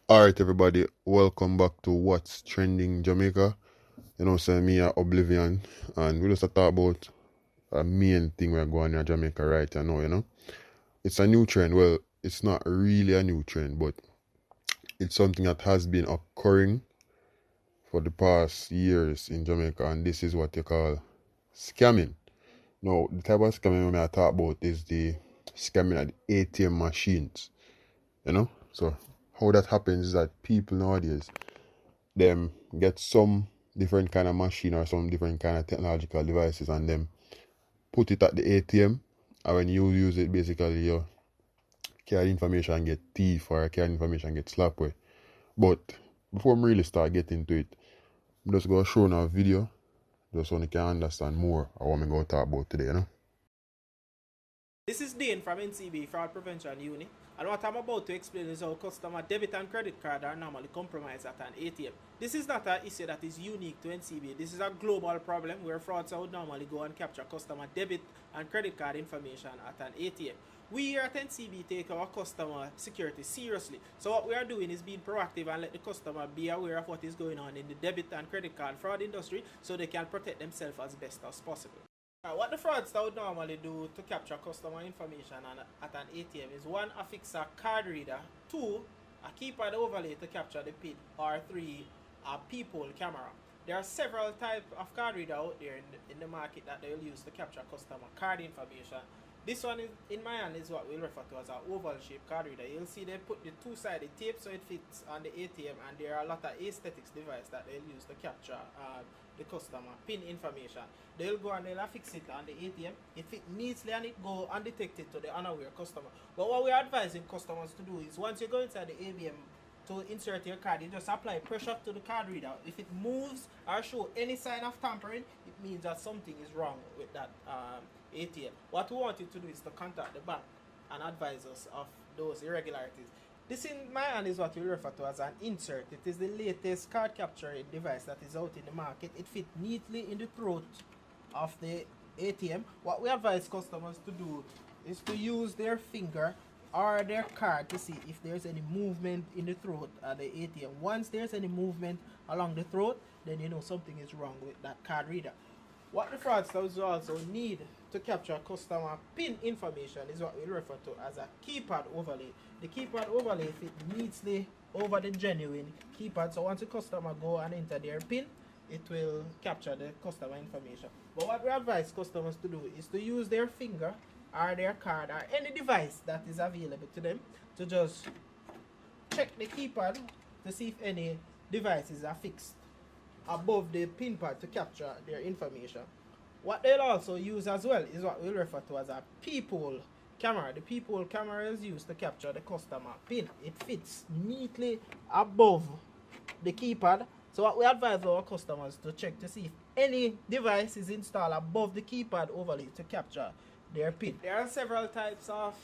Alright, everybody, welcome back to What's Trending Jamaica. Say me a Oblivion, and we just a talk about a main thing we're going in Jamaica right now. It's a new trend. Well, it's not really a new trend, but it's something that has been occurring for the past years in Jamaica, and this is what you call scamming. Now, the type of scamming I talk about is the scamming at the ATM machines. So, how that happens is that people nowadays them get some different kind of machine or some different kind of technological devices and them put it at the ATM, and when you use it basically your card information get thief or card information get slapped away. But before we really start getting into it, I'm just gonna show now a video just so you can understand more of what I'm gonna talk about today. This is Dane from NCB Fraud Prevention Unit, and what I'm about to explain is how customer debit and credit card are normally compromised at an ATM. This is not an issue that is unique to NCB. This is a global problem where fraudsters would normally go and capture customer debit and credit card information at an ATM. We here at NCB take our customer security seriously. So what we are doing is being proactive and let the customer be aware of what is going on in the debit and credit card fraud industry so they can protect themselves as best as possible. What the fraudster would normally do to capture customer information at an ATM is 1. Affix a card reader, 2. A keypad overlay to capture the PIN, or 3. A peephole camera. There are several types of card reader out there in the market that they will use to capture customer card information. This one is, in my hand, is what we'll refer to as an oval shaped card reader. You'll see they put the two-sided tape so it fits on the ATM, and there are a lot of aesthetics devices that they'll use to capture the customer PIN information. They'll go and they'll affix it on the ATM. It fit neatly and it go undetected to the unaware customer. But what we're advising customers to do is once you go inside the ABM to insert your card, you just apply pressure to the card reader. If it moves or show any sign of tampering, it means that something is wrong with that ATM. What we want you to do is to contact the bank and advise us of those irregularities. This in my hand is what we refer to as an insert. It is the latest card capturing device that is out in the market. It fits neatly in the throat of the ATM. What we advise customers to do is to use their finger or their card to see if there's any movement in the throat at the ATM. Once there's any movement along the throat, then you know something is wrong with that card reader. What the fraudsters also need to capture customer PIN information is what we refer to as a keypad overlay. The keypad overlay fits neatly over the genuine keypad, so once the customer go and enter their PIN, it will capture the customer information. But what we advise customers to do is to use their finger or their card or any device that is available to them to just check the keypad to see if any devices are fixed above the pin pad to capture their information. What they'll also use as well is what we'll refer to as a peephole camera. The peephole camera is used to capture the customer pin. It fits neatly above the keypad. So what we advise our customers to check to see if any device is installed above the keypad overlay to capture their pin. There are several types of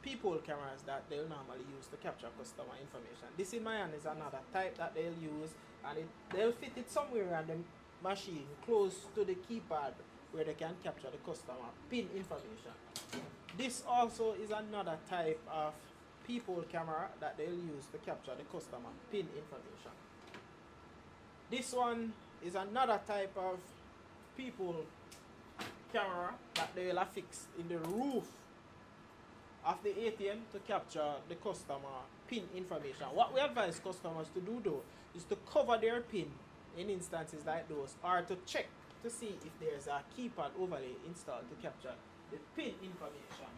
peephole cameras that they'll normally use to capture customer information. This in my hand is another type that they'll use, and they'll fit it somewhere on the machine close to the keypad where they can capture the customer PIN information. This also is another type of peephole camera that they'll use to capture the customer PIN information. This one is another type of peephole camera that they'll affix in the roof of the ATM to capture the customer PIN information. What we advise customers to do though is to cover their PIN in instances like those, or to check to see if there's a keypad overlay installed to capture the PIN information.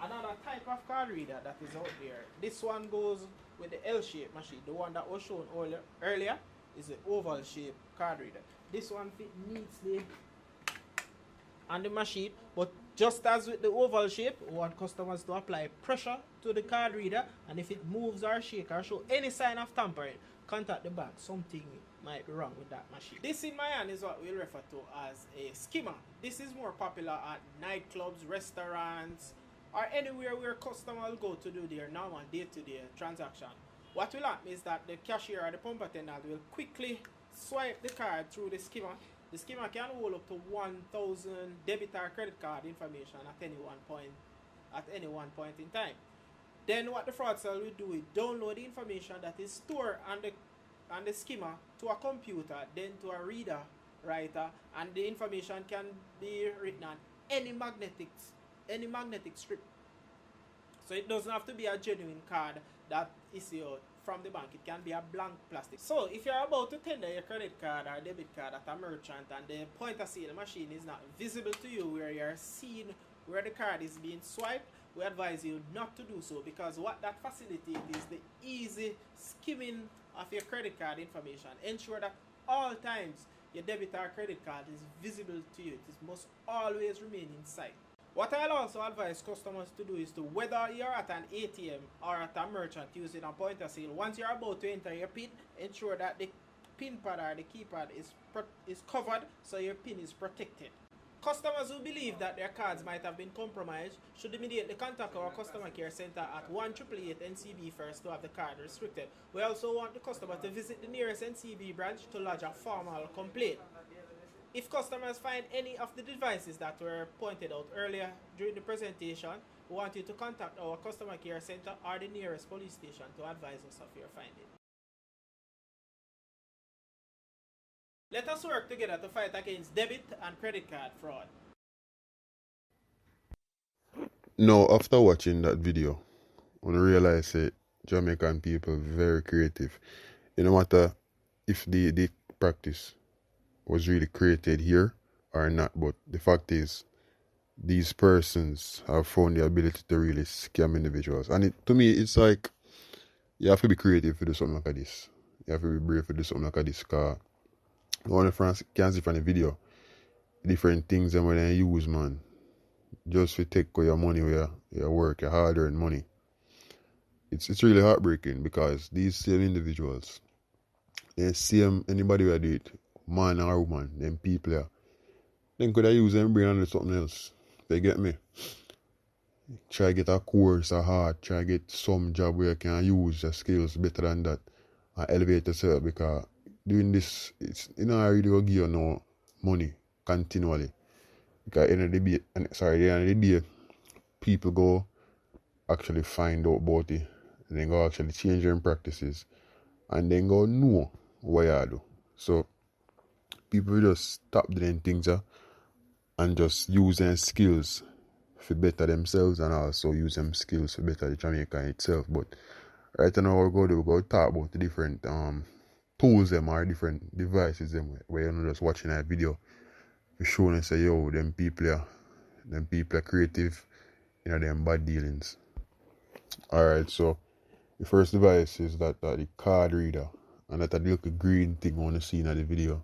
Another type of card reader that is out there, this one goes with the L-shaped machine. The one that was shown earlier is the oval shaped card reader. This one fits neatly on the machine, but just as with the oval shape, we want customers to apply pressure to the card reader, and if it moves or shakes or show any sign of tampering, contact the bank. Something might be wrong with that machine. This in my hand is what we refer to as a skimmer. This is more popular at nightclubs, restaurants, or anywhere where customers go to do their normal day-to-day transaction. What will happen is that the cashier or the pump attendant will quickly swipe the card through the skimmer. The skimmer can hold up to 1,000 debit or credit card information at any one point in time. Then what the fraudster will do is download the information that is stored on the skimmer to a computer, then to a reader writer, and the information can be written on any magnetic strip. So it doesn't have to be a genuine card that issued from the bank. It can be a blank plastic. So if you're about to tender your credit card or debit card at a merchant and the point of sale machine is not visible to you, where you're seeing where the card is being swiped, we advise you not to do so, because what that facilitates is the easy skimming of your credit card information. Ensure that all times your debit or credit card is visible to you. It must always remain in sight. What I'll also advise customers to do is to, whether you're at an ATM or at a merchant using a point of sale, once you're about to enter your PIN, ensure that the PIN pad or the keypad is covered so your PIN is protected. Customers who believe that their cards might have been compromised should immediately contact our customer care center at 1-888-NCB first to have the card restricted. We also want the customer to visit the nearest NCB branch to lodge a formal complaint. If customers find any of the devices that were pointed out earlier during the presentation, we want you to contact our customer care center or the nearest police station to advise us of your finding. Let us work together to fight against debit and credit card fraud. Now, after watching that video, I realize that Jamaican people very creative. You no matter if the practice was really created here or not, but the fact is, these persons have found the ability to really scam individuals. And to me, it's like, you have to be creative to do something like this. You have to be brave to do something like this, because one of the can see from the video, different things that when they use, man, just to take your money where you work, your hard-earned money. It's really heartbreaking, because these same individuals, they same anybody who do it, man or woman, them people here, then could I use them brain and do something else. They get me? Try get a course or hard, try get some job where you can use your skills better than that and elevate yourself, because doing this, it's I really will give you no money continually. Because at the end of the day, people go actually find out about it, and then go actually change their practices, and then go know what you do. So people just stop doing things and just use their skills for better themselves, and also use them skills for better the Jamaica itself. But right now we're going to talk about the different tools them or different devices them where you're not just watching a video, you show and say, yo, them people are creative, them bad dealings. Alright, so the first device is that the card reader, and that little green thing on the scene of the video.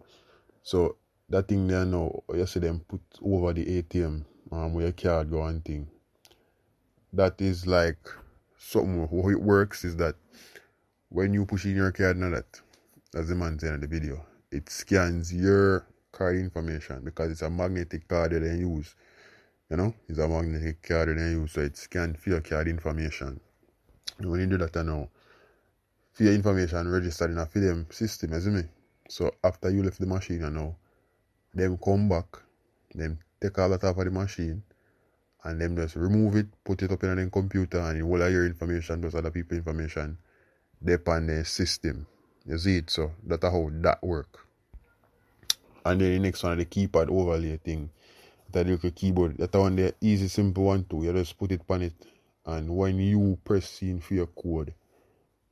So that thing there now, you see them put over the ATM where your card go and thing. That is like something, how it works is that when you push in your card now, that, as the man said in the video, it scans your card information, because it's a magnetic card that they use. It's a magnetic card that they use, so it scans for your card information. And when you do that now, for your information registered in a for them system, you see me? So after you left the machine now, them come back, them take all that off of the machine, and them just remove it, put it up in a computer, and all of your information, those other people's information, they on their system. You see it? So that's how that work. And then the next one, the keypad overlay thing. That little keyboard. That one the easy, simple one too. You just put it on it, and when you press in for your code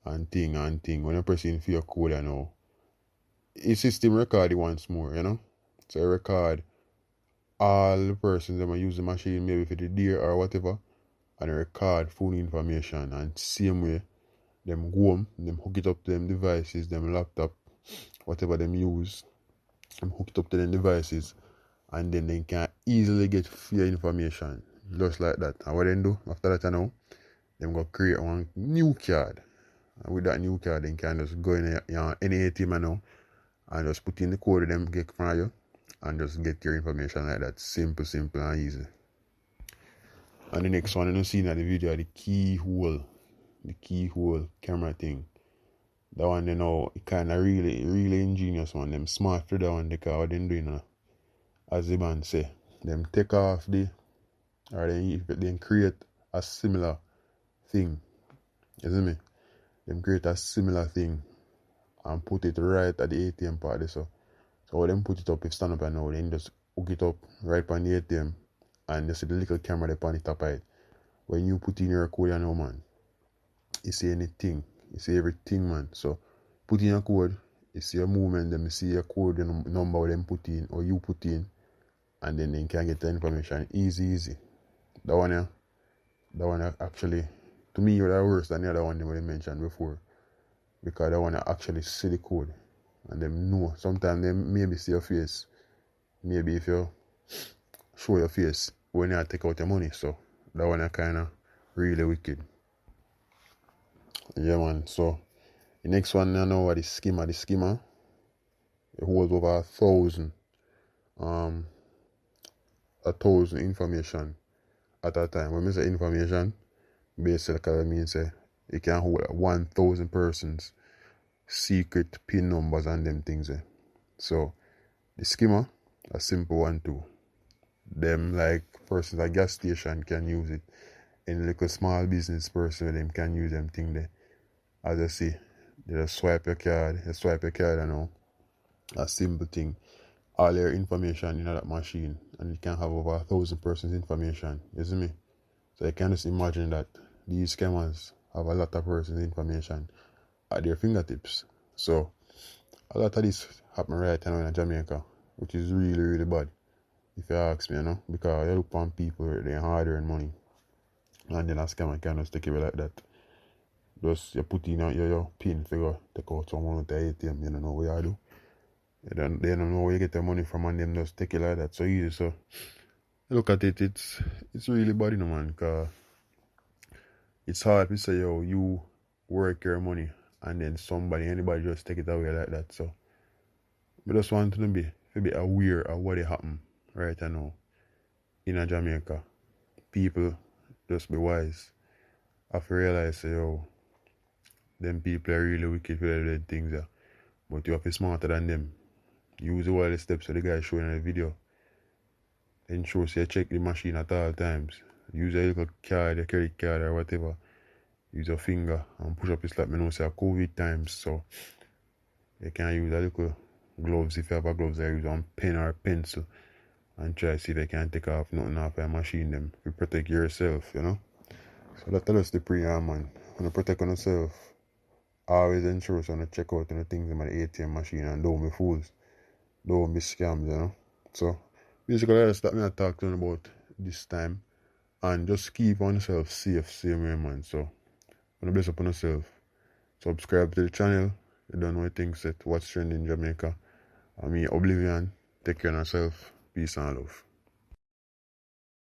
and thing, when you press in for your code, the system record it once more, So you record all the persons that might use the machine, maybe for the day or whatever, and you record phone information, and same way, them go home, them hook it up to them devices, them laptop, whatever them use, them hook it up to them devices, and then they can easily get your information, just like that. And what they do after that, them go create one new card, and with that new card, they can just go in any ATM and just put in the code them get from you, and just get your information like that. Simple and easy. And the next one, you see in the video, the keyhole camera thing. That one, it kind of really ingenious one. Them smart to that one, because what they doing, as the man say, them create a similar thing You see me? Them create a similar thing and put it right at the ATM part there, so when them put it up, if stand up and now, then just hook it up right on the ATM and you see the little camera there on the top of it. When you put in your code, you know, man, you see anything, you see everything, man. So put in your code, you see your movement, then you see your code, your number what them put in or you put in, and then they can get the information easy. That one actually, to me, was worse than the other one they mentioned before, because that one actually see the code and them know. Sometimes they maybe see your face, maybe if you show your face when you take out your money. So that one kind of really wicked. Yeah, man. So the next one I know what the skimmer. The skimmer, it holds over 1,000 information at a time. When we say information, basically it means it can hold 1,000 persons secret PIN numbers and them things. So the skimmer, a simple one too. Them like persons at gas station can use it. Any little small business person them can use them thing there. As I see, they just swipe your card, and now a simple thing. All your information in that machine, and it can have over 1,000 persons information. You see me? So you can just imagine that these scammers have a lot of persons information at their fingertips. So a lot of this happen right now in Jamaica, which is really bad, if you ask me, because you look on people, they hard earn money, and then a scammer can just take it like that. Just you put in your PIN figure, take out someone with the ATM, you don't know what you do. They don't know where you get the money from, and them just take it like that so easy. So look at it, it's really bad, man, because it's hard to say, yo, you work your money and then anybody just take it away like that. So I just want to be aware of what happen right now in Jamaica. People just be wise. I have to realize, yo, them people are really wicked for their things. But you have to be smarter than them. Use all the steps that the guy showing in the video. Ensure you check the machine at all times. Use a little card, a credit card or whatever. Use your finger and push up your slap. I know say COVID times, so you can use a little gloves if you have a gloves. I use a pen or a pencil and try to see if you can take off nothing off your machine them to protect yourself, So that's just the pre-arm, man. When you protect on yourself, always ensure to check out the things in my ATM machine and don't be fools. Don't be scammed, So basically that's what I talk to you about this time. And just keep on yourself safe, same way, man. So when you bless upon yourself, subscribe to the channel. You don't know what things that what's trending in Jamaica. I mean, Oblivion. Take care of yourself. Peace and love.